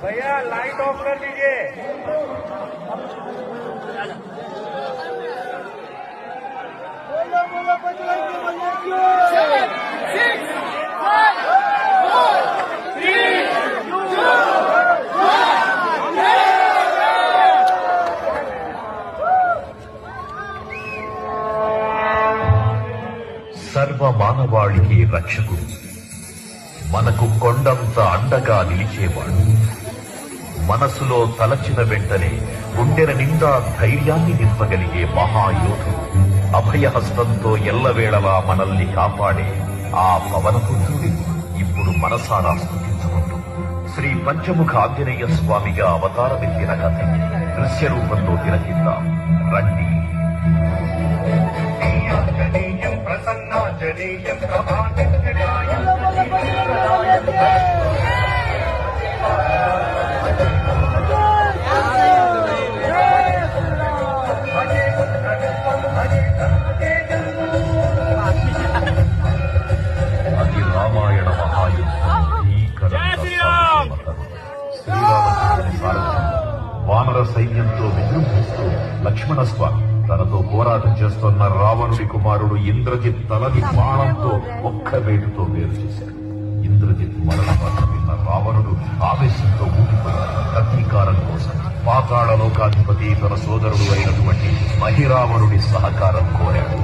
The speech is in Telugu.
भैया लाइट ऑफ कर दीजिए। సర్వ మానవాళికి రక్షకుడు, మనకు కొండంత అండగా నిలిచేవాడు, మనసులో తలచిన వెంటనే గుండెల నిండా ధైర్యాన్ని నింపగలిగే మహాయోధుడు, అభయహస్తంతో ఎల్లవేళలా మనల్ని కాపాడే ఆ పవనపుత్రుడి ఇప్పుడు మనసారా స్తుతించుకుంటూ శ్రీ పంచముఖ ఆంజనేయ స్వామిగా అవతారమెత్తిన కథ దృశ్య రూపంలో తిలకిద్దాం రండి. ప్రసన్నాంజనేయం అది రామాయణ మహాయుద్ధం శ్రీరామచంద్రుని సారథ్యం వానర సైన్యంతో విజృంభిస్తూ లక్ష్మణస్వామి తనతో పోరాటం చేస్తున్న రావణుడి కుమారుడు ఇంద్రజిత్ తలని బాణంతో ఒక్క వేటుతో వేరు చేశాడు. ఇంద్రజిత్ మరణ వార్త విన్న రావణుడు ఆవేశంతో ఊగిపోయాడు. ప్రతీకారం కోసం పాతాళ లోకాధిపతి తన సోదరుడు అయినటువంటి మహిరావణుడి సహకారం కోరాడు.